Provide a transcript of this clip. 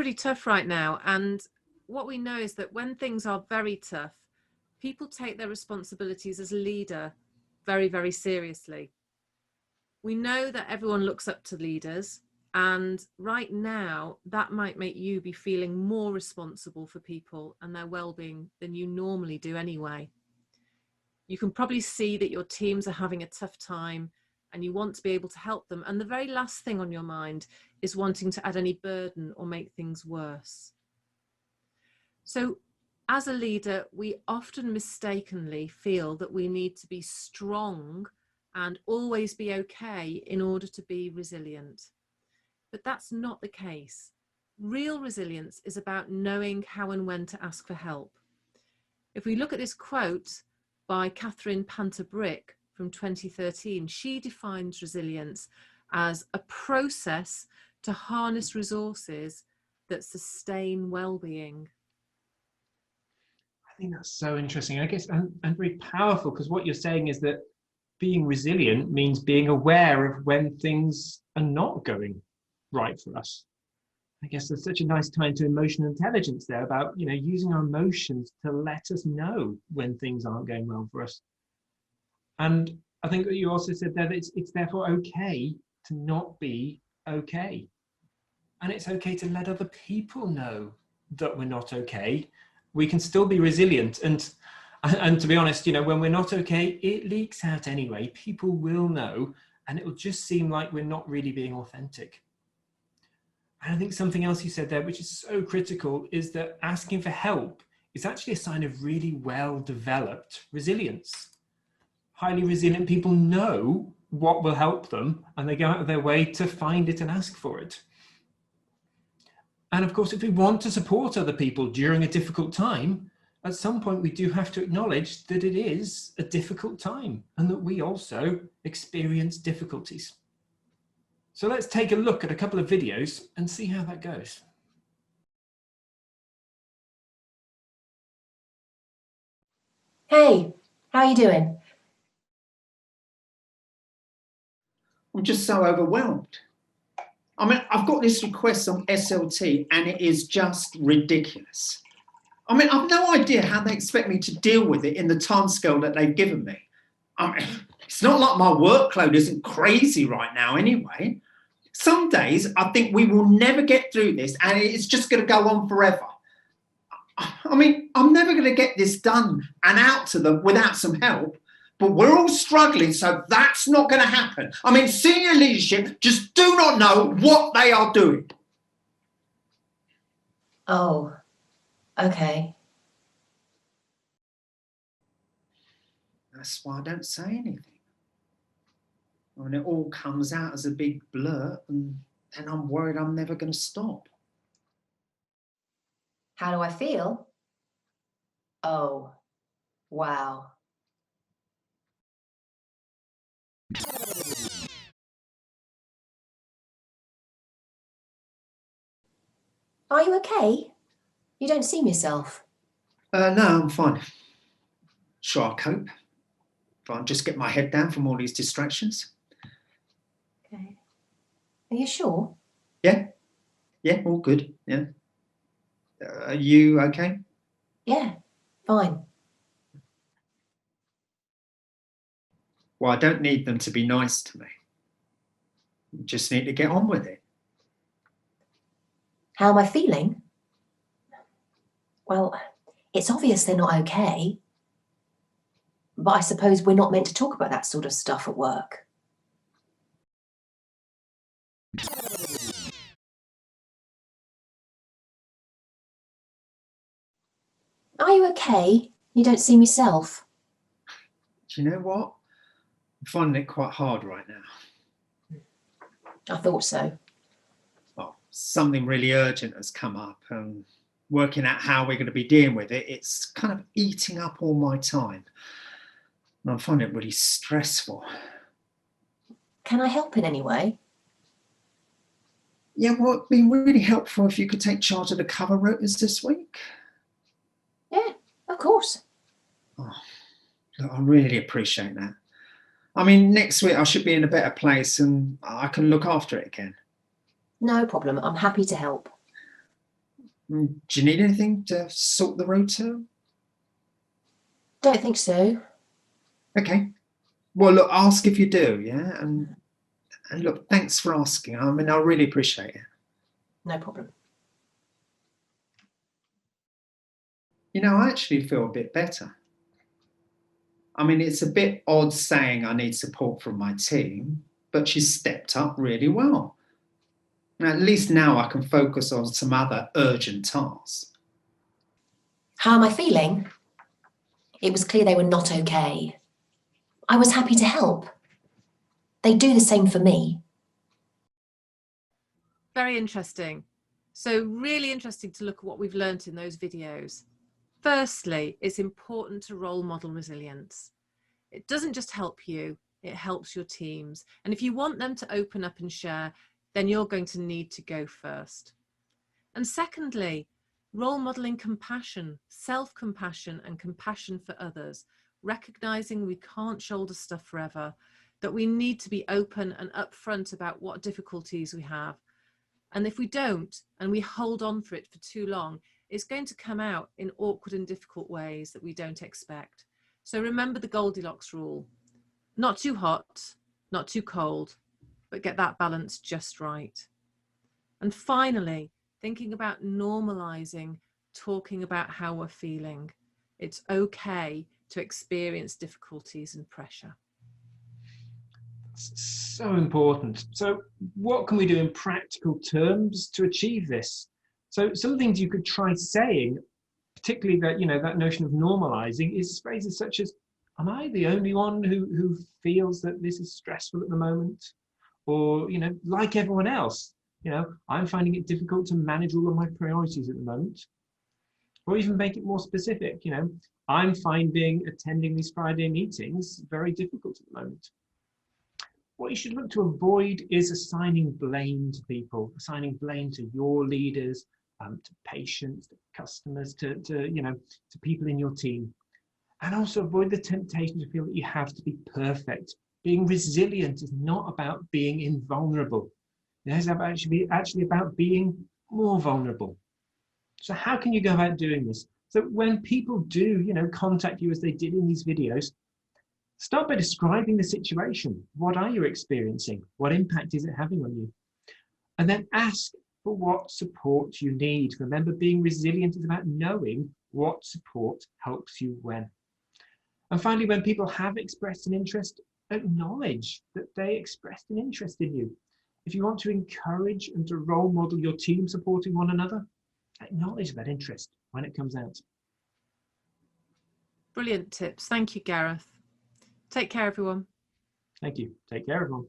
pretty tough right now. And what we know is that when things are very tough, people take their responsibilities as a leader very, very seriously. We know that everyone looks up to leaders. And right now, that might make you be feeling more responsible for people and their well-being than you normally do anyway. You can probably see that your teams are having a tough time and you want to be able to help them. And the very last thing on your mind is wanting to add any burden or make things worse. So as a leader, we often mistakenly feel that we need to be strong and always be okay in order to be resilient. But that's not the case. Real resilience is about knowing how and when to ask for help. If we look at this quote by Catherine Panter-Brick from 2013, she defines resilience as a process to harness resources that sustain well-being. I think that's so interesting, I guess, and very powerful, because what you're saying is that being resilient means being aware of when things are not going right for us. I guess there's such a nice tie into emotional intelligence there about, using our emotions to let us know when things aren't going well for us. And I think that you also said there that it's therefore okay to not be okay. And it's okay to let other people know that we're not okay. We can still be resilient. And to be honest, when we're not okay, it leaks out anyway. People will know, and it will just seem like we're not really being authentic. And I think something else you said there, which is so critical, is that asking for help is actually a sign of really well-developed resilience. Highly resilient people know what will help them, and they go out of their way to find it and ask for it. And of course, if we want to support other people during a difficult time, at some point we do have to acknowledge that it is a difficult time and that we also experience difficulties. So let's take a look at a couple of videos and see how that goes. Hey, how are you doing? I'm just so overwhelmed. I mean, I've got this request on SLT and it is just ridiculous. I mean, I've no idea how they expect me to deal with it in the timescale that they've given me. I mean, it's not like my workload isn't crazy right now anyway. Some days I think we will never get through this and it's just going to go on forever. I mean, I'm never going to get this done and out to them without some help. But we're all struggling, so that's not going to happen. I mean, senior leadership just do not know what they are doing. Oh, okay. That's why I don't say anything. I mean, it all comes out as a big blur, and then I'm worried I'm never going to stop. How do I feel? Oh, wow. Are you okay? You don't seem yourself. No, I'm fine. Sure, I'll cope. If I just get my head down from all these distractions. Okay. Are you sure? Yeah, all good, yeah. Are you okay? Yeah, fine. Well, I don't need them to be nice to me. I just need to get on with it. How am I feeling? Well, it's obvious they're not okay. But I suppose we're not meant to talk about that sort of stuff at work. Are you okay? You don't seem yourself. Do you know what? I'm finding it quite hard right now. I thought so. Well, something really urgent has come up and working out how we're going to be dealing with it, it's kind of eating up all my time. And I'm finding it really stressful. Can I help in any way? Yeah, well, it'd be really helpful if you could take charge of the cover rotas this week. Yeah, of course. Oh, look, I really appreciate that. I mean, next week I should be in a better place and I can look after it again. No problem. I'm happy to help. Do you need anything to sort the rotor? Don't think so. Okay. Well, look, ask if you do, yeah? And look, thanks for asking. I mean, I really appreciate it. No problem. You know, I actually feel a bit better. I mean, it's a bit odd saying I need support from my team, but she stepped up really well. Now, at least now I can focus on some other urgent tasks. How am I feeling? It was clear they were not okay. I was happy to help. They do the same for me. Very interesting. So really interesting to look at what we've learnt in those videos. Firstly, it's important to role model resilience. It doesn't just help you, it helps your teams. And if you want them to open up and share, then you're going to need to go first. And secondly, role modeling compassion, self-compassion and compassion for others, recognizing we can't shoulder stuff forever, that we need to be open and upfront about what difficulties we have. And if we don't, and we hold on for it for too long, it's going to come out in awkward and difficult ways that we don't expect. So remember the Goldilocks rule. Not too hot, not too cold, but get that balance just right. And finally, thinking about normalizing, talking about how we're feeling. It's okay to experience difficulties and pressure. So important. So what can we do in practical terms to achieve this? So some things you could try saying, particularly that, you know, that notion of normalizing, is phrases such as, am I the only one who feels that this is stressful at the moment? Or, you know, like everyone else, you know, I'm finding it difficult to manage all of my priorities at the moment. Or even make it more specific, you know, I'm finding attending these Friday meetings very difficult at the moment. What you should look to avoid is assigning blame to people, assigning blame to your leaders, to patients, to customers, to you know, to people in your team. And also avoid the temptation to feel that you have to be perfect. Being resilient is not about being invulnerable. It's actually about being more vulnerable. So how can you go about doing this? So when people do, you know, contact you as they did in these videos, start by describing the situation. What are you experiencing? What impact is it having on you? And then ask for what support you need. Remember, being resilient is about knowing what support helps you when. And finally, when people have expressed an interest, acknowledge that they expressed an interest in you. If you want to encourage and to role model your team supporting one another, acknowledge that interest when it comes out. Brilliant tips. Thank you, Gareth. Take care, everyone. Thank you. Take care, everyone.